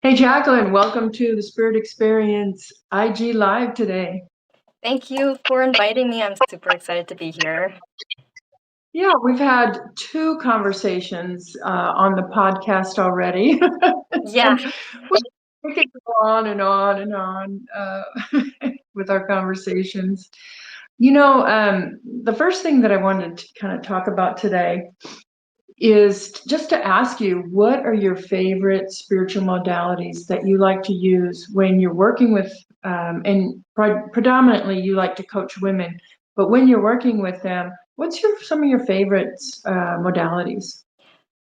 Hey, Jacqueline, welcome to the Spirit Experience IG Live today. Thank you for inviting me. I'm super excited to be here. Yeah, we've had two conversations on the podcast already. Yeah, And we could go on and on and on with our conversations. The first thing that I wanted to kind of talk about today is just to ask you, what are your favorite spiritual modalities that you like to use when you're working with, and predominantly you like to coach women, but when you're working with them, what's some of your favorite modalities?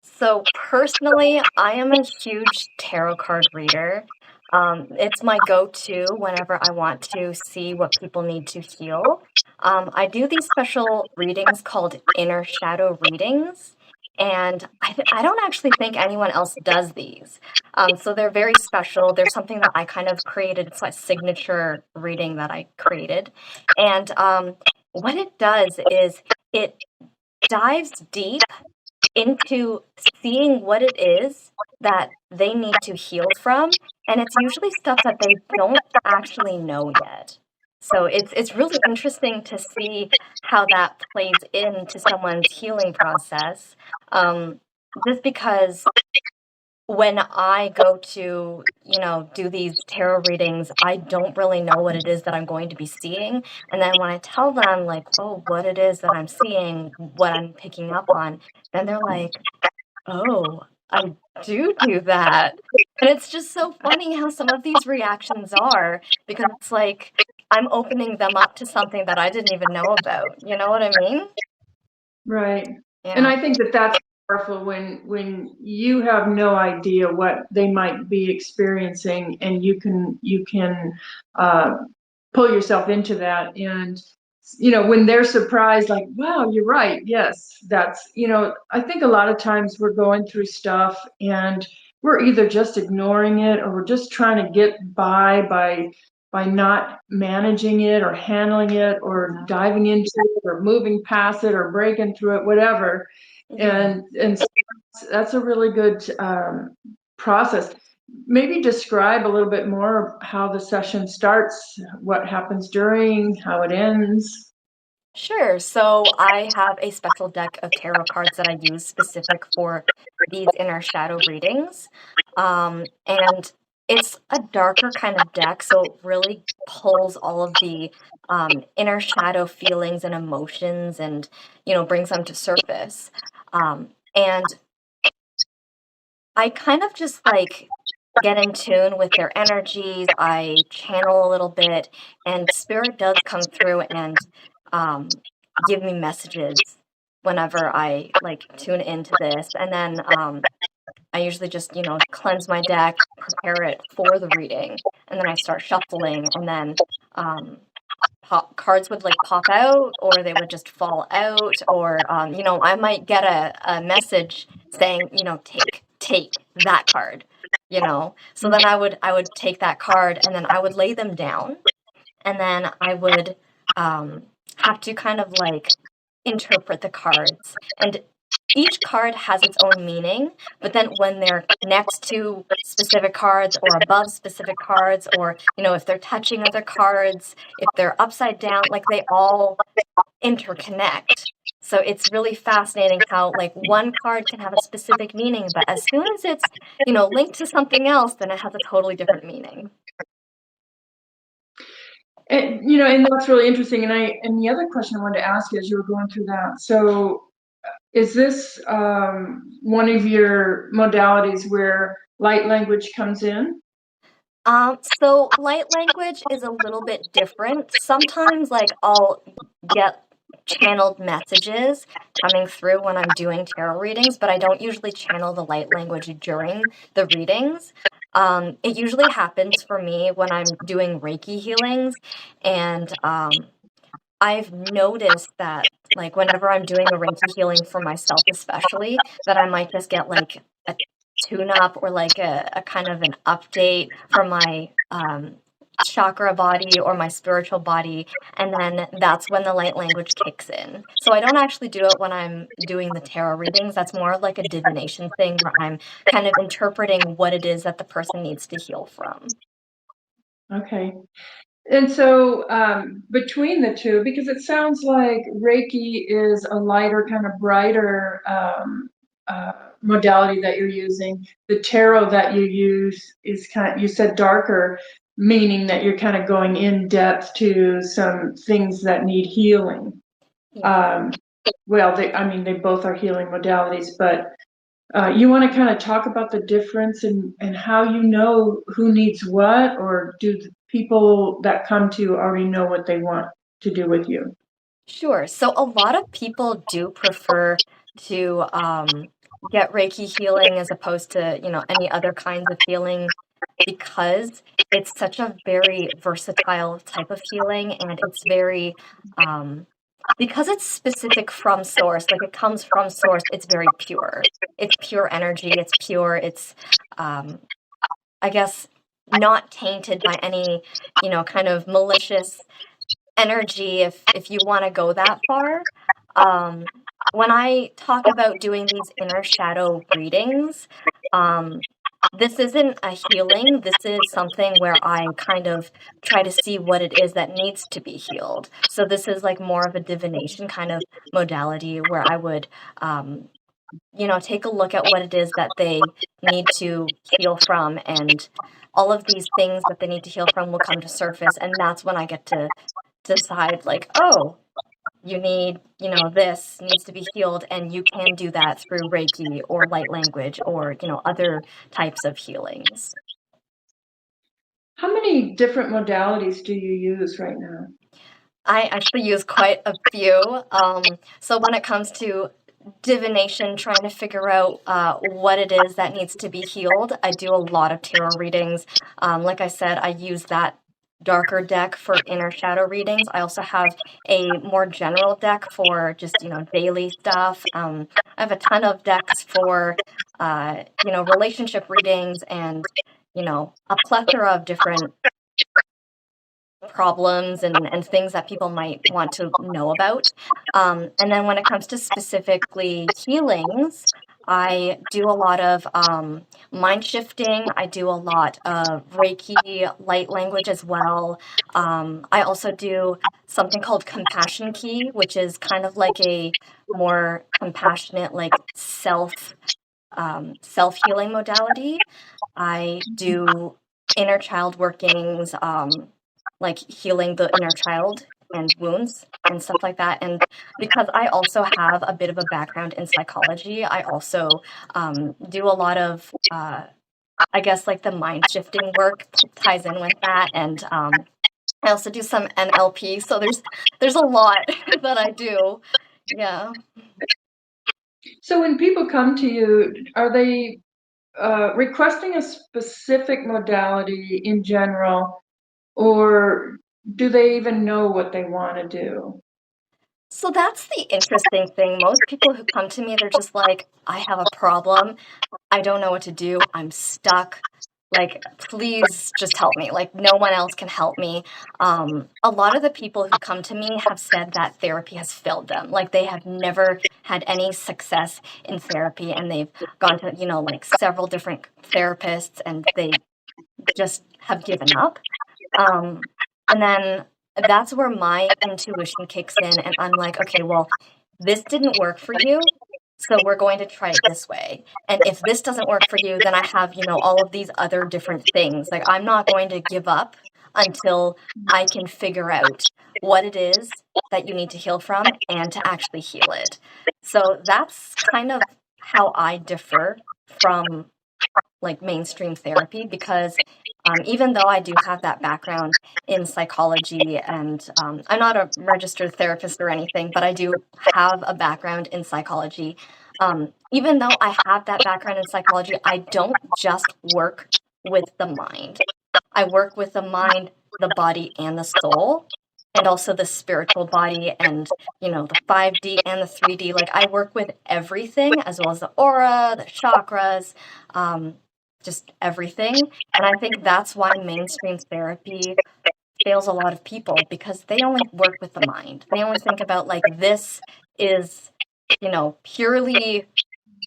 so personally, I am a huge tarot card reader. It's my go-to whenever I want to see what people need to heal. I do these special readings called inner shadow readings, and I don't actually think anyone else does these. So they're very special. They're something that I kind of created. It's my signature reading that I created. And what it does is it dives deep into seeing what it is that they need to heal from, and it's usually stuff that they don't actually know yet. So it's really interesting to see how that plays into someone's healing process. Um, just because when I go to, do these tarot readings, I don't really know what it is that I'm going to be seeing. And then when I tell them, like, oh, what it is that I'm seeing, what I'm picking up on, then they're like, oh, I do that. And it's just so funny how some of these reactions are because it's like I'm opening them up to something that I didn't even know about. You know what I mean? Right. And Yeah. I think that that's powerful when you have no idea what they might be experiencing, and you can uh, pull yourself into that. And when they're surprised, like, wow, you're right, yes, that's, I think a lot of times we're going through stuff and we're either just ignoring it, or we're just trying to get by not managing it or handling it or diving into it or moving past it or breaking through it, whatever. Yeah. And so that's a really good process. Maybe describe a little bit more how the session starts, what happens during, how it ends. Sure. So I have a special deck of tarot cards that I use specific for these inner shadow readings. And it's a darker kind of deck, so it really pulls all of the inner shadow feelings and emotions and, brings them to surface. And I kind of just like get in tune with their energies. I channel a little bit, and spirit does come through and um, give me messages whenever I like tune into this. And then I usually just, cleanse my deck, prepare it for the reading, and then I start shuffling, and then um, cards would like pop out, or they would just fall out, or I might get a message saying, take that card. So then I would take that card, and then I would lay them down, and then I would have to kind of like interpret the cards. And each card has its own meaning, but then when they're next to specific cards or above specific cards, or, if they're touching other cards, if they're upside down, like they all interconnect. So it's really fascinating how like one card can have a specific meaning, but as soon as it's, linked to something else, then it has a totally different meaning. And that's really interesting. And the other question I wanted to ask you as you were going through that, so is this one of your modalities where light language comes in? So light language is a little bit different. Sometimes, like, I'll get channeled messages coming through when I'm doing tarot readings, but I don't usually channel the light language during the readings. It usually happens for me when I'm doing Reiki healings, and I've noticed that, like, whenever I'm doing a Reiki healing for myself, especially, that I might just get like a tune up or like a kind of an update from my chakra body or my spiritual body, and then that's when the light language kicks in. So I don't actually do it when I'm doing the tarot readings. That's more of like a divination thing where I'm kind of interpreting what it is that the person needs to heal from. Okay. And so between the two, because it sounds like Reiki is a lighter, kind of brighter modality that you're using. The tarot that you use is you said darker, meaning that you're kind of going in depth to some things that need healing. Yeah. Well, they both are healing modalities, but you want to kind of talk about the difference and how you know who needs what, or do the people that come to you already know what they want to do with you? Sure. So a lot of people do prefer to get Reiki healing as opposed to, any other kinds of healing because it's such a very versatile type of healing and it's very because it's specific from source, like it comes from source, it's very pure. It's pure energy, it's pure, it's um I guess not tainted by any, kind of malicious energy if you wanna go that far. Um, when I talk about doing these inner shadow readings, um, this isn't a healing, this is something where I kind of try to see what it is that needs to be healed. So this is, like, more of a divination kind of modality where I would, um, take a look at what it is that they need to heal from, and all of these things that they need to heal from will come to surface, and that's when I get to decide like, oh, you need, this needs to be healed, and you can do that through Reiki or light language or, other types of healings. How many different modalities do you use right now? I actually use quite a few. So when it comes to divination, trying to figure out what it is that needs to be healed, I do a lot of tarot readings. Like I said, I use that darker deck for inner shadow readings. I also have a more general deck for just, daily stuff. I have a ton of decks for, relationship readings and, a plethora of different problems and things that people might want to know about. And then when it comes to specifically healings, I do a lot of mind shifting. I do a lot of Reiki, light language as well. I also do something called compassion key, which is kind of like a more compassionate, like self healing modality. I do inner child workings, like healing the inner child and wounds and stuff like that. And because I also have a bit of a background in psychology, I also do a lot of, I guess, like the mind shifting work ties in with that. And I also do some NLP. So there's a lot that I do. Yeah. So when people come to you, are they requesting a specific modality in general, or do they even know what they want to do? So that's the interesting thing. Most people who come to me, they're just like, I have a problem. I don't know what to do. I'm stuck. Like, please just help me. Like, no one else can help me. A lot of the people who come to me have said that therapy has failed them. Like, they have never had any success in therapy, and they've gone to, like several different therapists, and they just have given up. And then that's where my intuition kicks in, and I'm like, okay, well, this didn't work for you. So we're going to try it this way. And if this doesn't work for you, then I have, all of these other different things. Like, I'm not going to give up until I can figure out what it is that you need to heal from and to actually heal it. So that's kind of how I differ from like mainstream therapy because even though I do have that background in psychology and I'm not a registered therapist or anything, but I do have a background in psychology. Even though I have that background in psychology, I don't just work with the mind. I work with the mind, the body, and the soul, and also the spiritual body and, the 5D and the 3D. Like, I work with everything as well as the aura, the chakras. Um, just everything. And I think that's why mainstream therapy fails a lot of people, because they only work with the mind. They only think about like this is, purely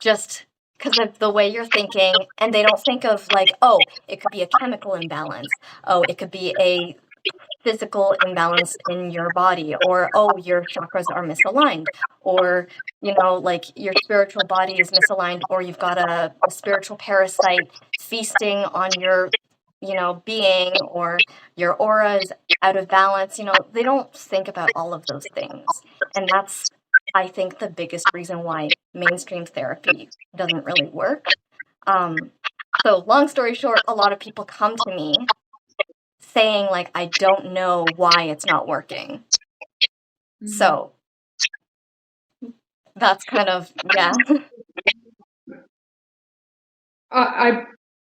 just because of the way you're thinking, and they don't think of like, oh, it could be a chemical imbalance. Oh, it could be a physical imbalance in your body, or oh, your chakras are misaligned, or like your spiritual body is misaligned, or you've got a spiritual parasite feasting on your being, or your aura is out of balance. They don't think about all of those things, and that's, I think, the biggest reason why mainstream therapy doesn't really work. So long story short, a lot of people come to me saying like, I don't know why it's not working. So that's kind of, yeah. I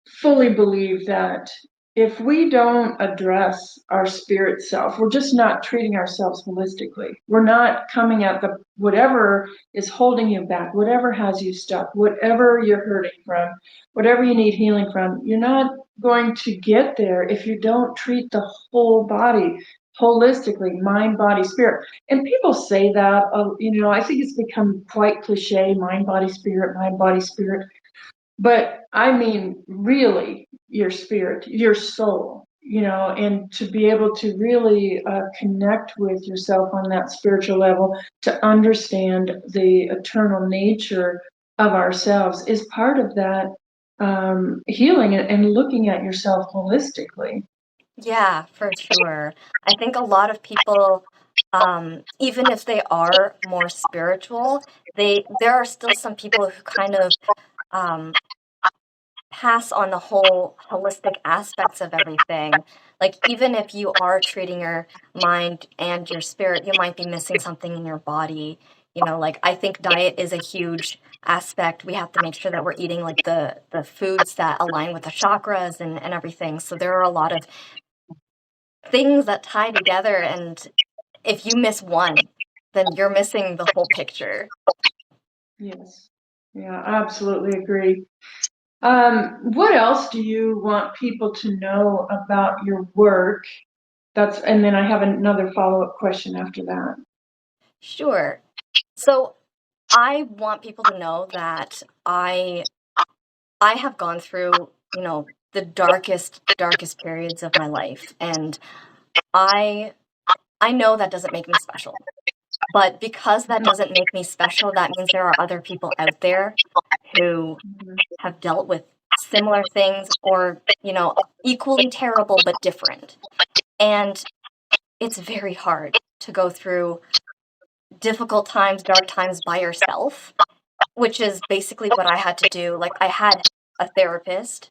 fully believe that if we don't address our spirit self, we're just not treating ourselves holistically. We're not coming at the whatever is holding you back, whatever has you stuck, whatever you're hurting from, whatever you need healing from. You're not going to get there if you don't treat the whole body holistically, mind, body, spirit. And people say that, I think it's become quite cliche, mind, body, spirit. But I mean, really, your spirit, your soul, and to be able to really connect with yourself on that spiritual level, to understand the eternal nature of ourselves is part of that healing and looking at yourself holistically. Yeah, for sure. I think a lot of people, even if they are more spiritual, there are still some people who kind of um, pass on the whole holistic aspects of everything. Like, even if you are treating your mind and your spirit, you might be missing something in your body. Like, I think diet is a huge aspect. We have to make sure that we're eating like the foods that align with the chakras and everything. So there are a lot of things that tie together, and if you miss one, then you're missing the whole picture. Yes. Yeah, I absolutely agree. What else do you want people to know about your work? And then I have another follow-up question after that. Sure. So I want people to know that I have gone through, the darkest periods of my life, and I I know that doesn't make me special. But because that doesn't make me special, that means there are other people out there who have dealt with similar things, or, equally terrible but different. And it's very hard to go through difficult times, dark times by yourself, which is basically what I had to do. Like, I had a therapist,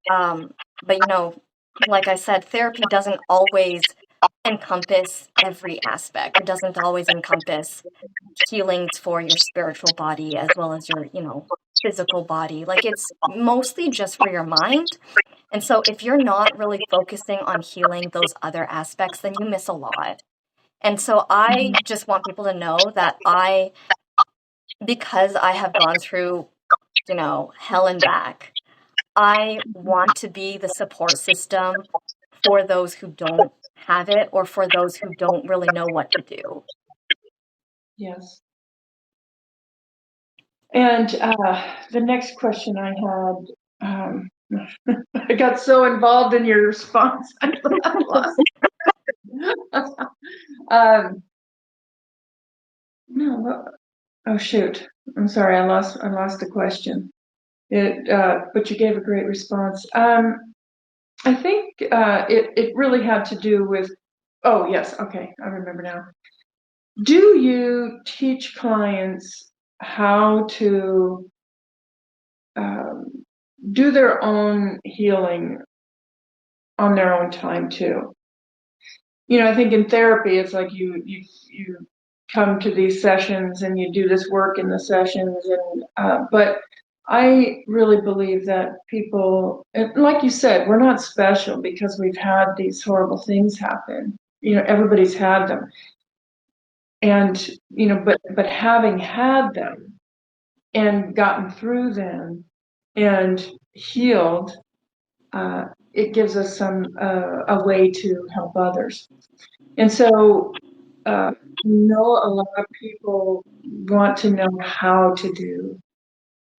but like I said, therapy doesn't always encompass every aspect. It doesn't always encompass healings for your spiritual body as well as your, physical body. Like, it's mostly just for your mind. And so if you're not really focusing on healing those other aspects, then you miss a lot. And so I just want people to know that because I have gone through, hell and back, I want to be the support system for those who don't have it, or for those who don't really know what to do. Yes. And the next question I had, I got so involved in your response, I lost. No, oh shoot! I'm sorry, I lost the question. But you gave a great response. I think it really had to do with. Oh yes, okay, I remember now. Do you teach clients how to do their own healing on their own time too? I think in therapy, it's like you come to these sessions and you do this work in the sessions, and but I really believe that people, and like you said, we're not special because we've had these horrible things happen. Everybody's had them, and but having had them and gotten through them, and healed, it gives us a way to help others. And so, uh, a lot of people want to know how to do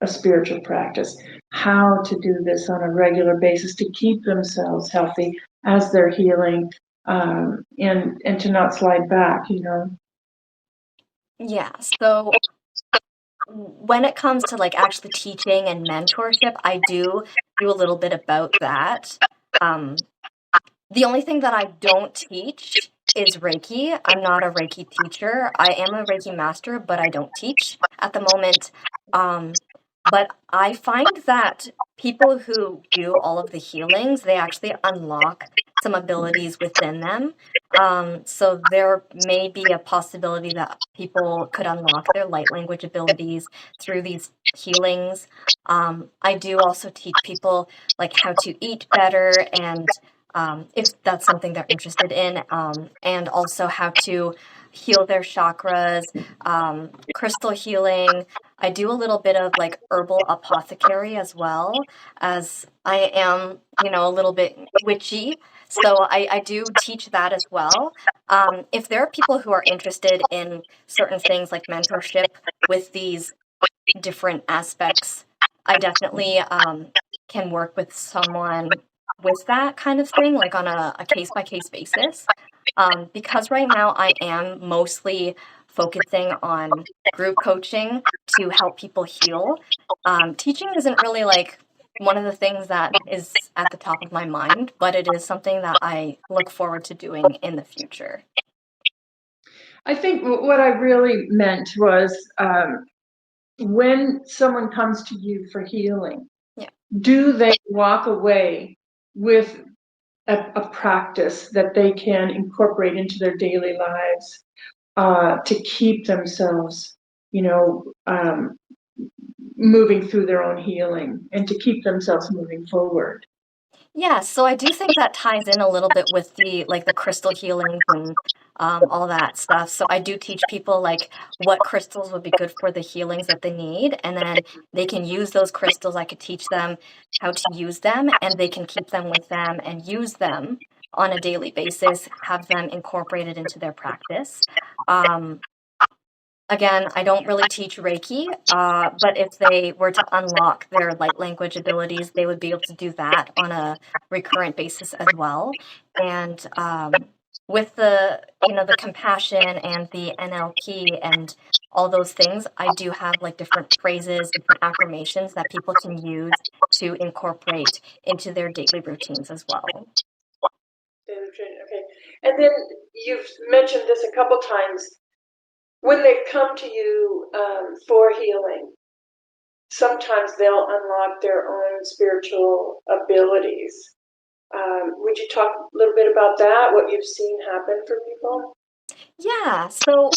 a spiritual practice, how to do this on a regular basis to keep themselves healthy as they're healing, and to not slide back, Yeah. So when it comes to like actually teaching and mentorship, I do a little bit about that. Um, the only thing that I don't teach is Reiki. I'm not a Reiki teacher. I am a Reiki master, but I don't teach at the moment. Um, but I find that people who do all of the healings, they actually unlock some abilities within them. So there may be a possibility that people could unlock their light language abilities through these healings. I do also teach people like how to eat better and if that's something they're interested in, and also how to heal their chakras, crystal healing. I do a little bit of like herbal apothecary as well, as I am, a little bit witchy. So I do teach that as well. If there are people who are interested in certain things like mentorship with these different aspects, I definitely can work with someone with that kind of thing, like on a case by case basis. Because right now I am mostly focusing on group coaching to help people heal. Teaching isn't really like one of the things that is at the top of my mind, but it is something that I look forward to doing in the future. I think what I really meant was, when someone comes to you for healing, Yeah. do they walk away with a practice that they can incorporate into their daily lives, to keep themselves, moving through their own healing and to keep themselves moving forward? Yeah, so I do think that ties in a little bit with the like the crystal healings and all that stuff. So I do teach people like what crystals would be good for the healings that they need, and then they can use those crystals. I could teach them how to use them, and they can keep them with them and use them on a daily basis, have them incorporated into their practice. Um, Again, I don't really teach Reiki, but if they were to unlock their light language abilities, they would be able to do that on a recurrent basis as well. And with the compassion and the NLP and all those things, I do have like different phrases, different affirmations that people can use to incorporate into their daily routines as well. Okay. And then you've mentioned this a couple times. When they come to you, for healing, sometimes they'll unlock their own spiritual abilities. Would you talk a little bit about that, what you've seen happen for people? Yeah, so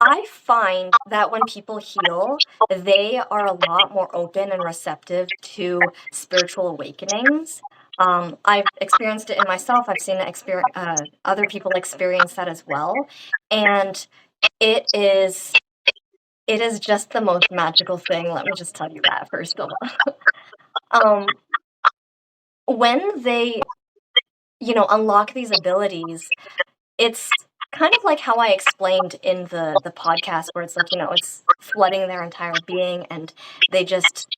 I find that when people heal, they are a lot more open and receptive to spiritual awakenings. I've experienced it in myself. I've seen other people experience that as well, and it is it is just the most magical thing. Let me just tell you that first of all. Um, when they unlock these abilities, it's kind of like how I explained in the podcast where it's like, it's flooding their entire being and they just,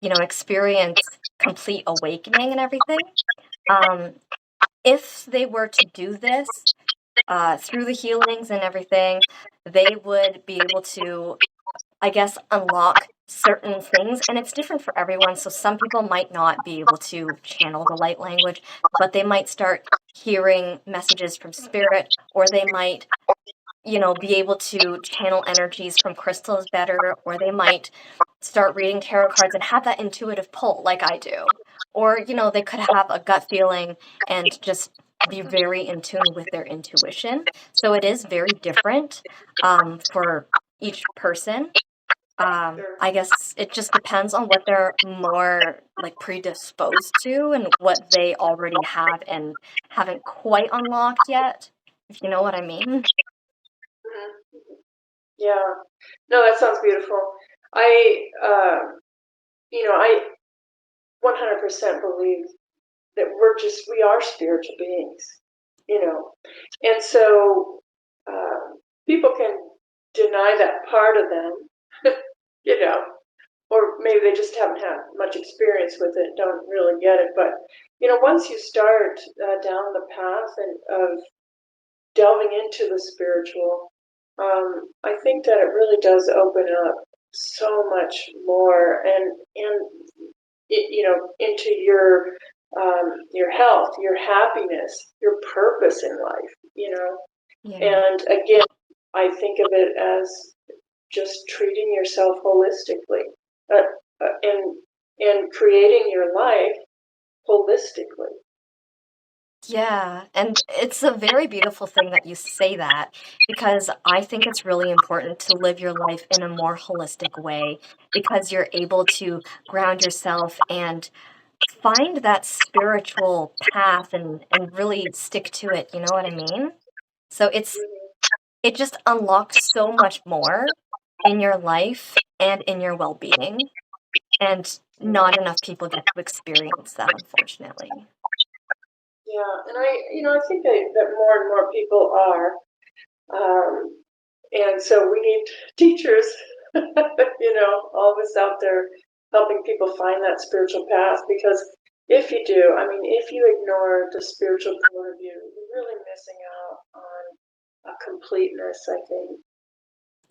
experience complete awakening and everything. Um, if they were to do this through the healings and everything, they would be able to, I guess, unlock certain things. And it's different for everyone. So some people might not be able to channel the light language, but they might start hearing messages from spirit, or they might be able to channel energies from crystals better, or they might start reading tarot cards and have that intuitive pull like I do. Or, they could have a gut feeling and just be very in tune with their intuition. So it is very different for each person. I guess it just depends on what they're more like predisposed to and what they already have and haven't quite unlocked yet, if you know what I mean. Mhm. Yeah. No, that sounds beautiful. I, you know, I 100% believe that we are spiritual beings, and so people can deny that part of them, you know, or maybe they just haven't had much experience with it, don't really get it. But once you start down the path of delving into the spiritual, I think that it really does open up so much more, and into your health, your happiness, your purpose in life. Yeah. And again, I think of it as just treating yourself holistically, and creating your life holistically. Yeah, and it's a very beautiful thing that you say that because I think it's really important to live your life in a more holistic way because you're able to ground yourself and find that spiritual path and really stick to it, you know what I mean? So it just unlocks so much more in your life and in your well-being, and not enough people get to experience that, unfortunately. Yeah, and I think that more and more people are, um, and so we need teachers, all of us out there helping people find that spiritual path. Because if you do, I mean, if you ignore the spiritual point of view, you're really missing out on a completeness, I think.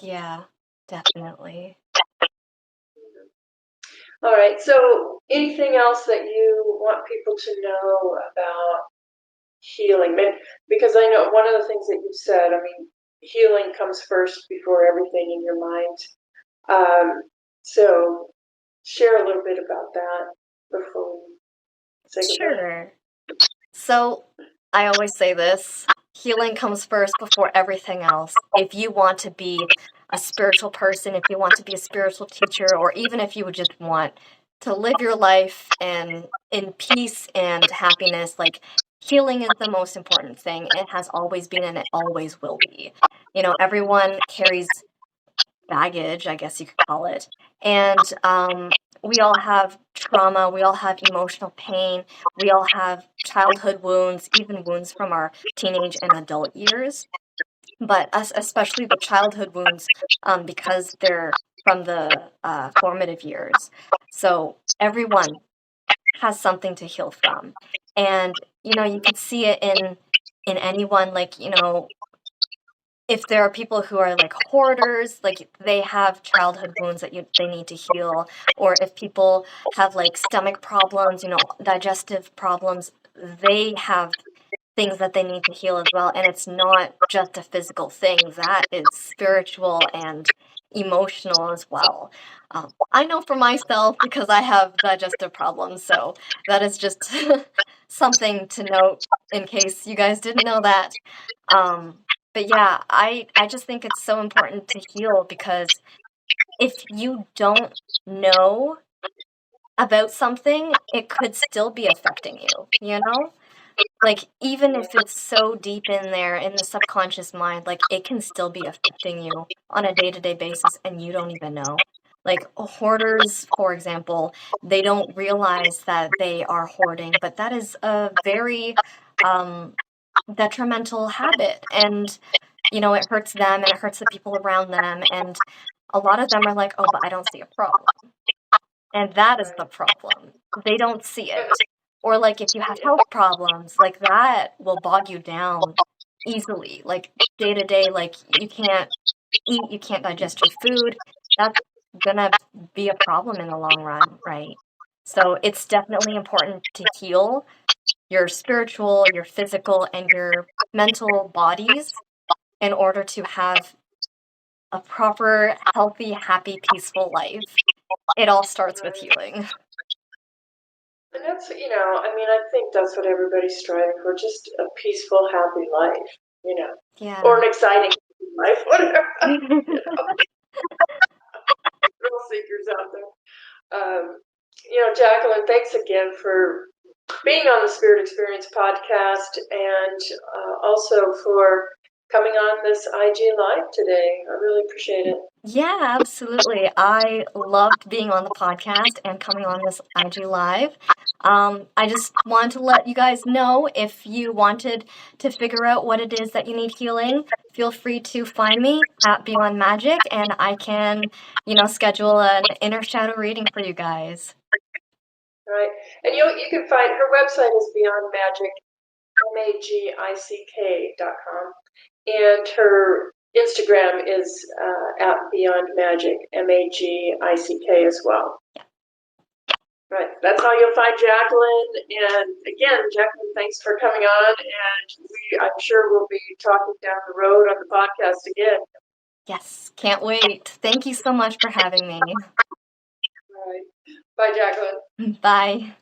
Yeah, definitely. All right. So, anything else that you want people to know about healing? Because I know one of the things that you said, I mean, healing comes first before everything in your mind. So, share a little bit about that before we say goodbye. Sure. So I always say this, healing comes first before everything else. If you want to be a spiritual person, if you want to be a spiritual teacher, or even if you would just want to live your life and in peace and happiness, like healing is the most important thing. It has always been and it always will be. You know, everyone carries baggage, I guess you could call it. And we all have trauma, we all have emotional pain, we all have childhood wounds, even wounds from our teenage and adult years. But us, especially the childhood wounds, because they're from the formative years. So everyone has something to heal from. And, you know, you could see it in anyone, like, you know, if there are people who are like hoarders, like they have childhood wounds that they need to heal, or if people have like stomach problems, you know, digestive problems, they have things that they need to heal as well. And it's not just a physical thing, that is spiritual and emotional as well. I know for myself because I have digestive problems, so that is just something to note in case you guys didn't know that. Um, but yeah, I just think it's so important to heal because if you don't know about something, it could still be affecting you, you know? Like, even if it's so deep in there in the subconscious mind, like, it can still be affecting you on a day-to-day basis and you don't even know. Like, hoarders, for example, they don't realize that they are hoarding, but that is a very um, detrimental habit. And, you know, it hurts them and it hurts the people around them. And a lot of them are like, oh, but I don't see a problem. And that is the Right. problem. They don't see it. Or like if you have health problems, like that will bog you down easily. Like day to day, like you can't eat, you can't digest your food. That's gonna be a problem in the long run, right? So it's definitely important to heal your spiritual, your physical, and your mental bodies in order to have a proper, healthy, happy, peaceful life. It all starts with Right. healing. And that's, I mean, I think that's what everybody's striving for, just a peaceful, happy life, or Yeah. an exciting life, whatever. Thrill seekers out there. Jacqueline, thanks again for being on the Spirit Experience podcast, and also for coming on this IG Live today. I really appreciate it. Yeah, absolutely. I loved being on the podcast and coming on this IG Live. I just wanted to let you guys know if you wanted to figure out what it is that you need healing, feel free to find me at BeyondMagick and I can, schedule an inner shadow reading for you guys. Right. And you can find her website is BeyondMagick, MAGICK.com. And her Instagram is at BeyondMagick, MAGICK as well. Right. That's how you'll find Jacqueline. And again, Jacqueline, thanks for coming on. And I'm sure we'll be talking down the road on the podcast again. Yes, can't wait. Thank you so much for having me. All right. Bye, Jacqueline. Bye.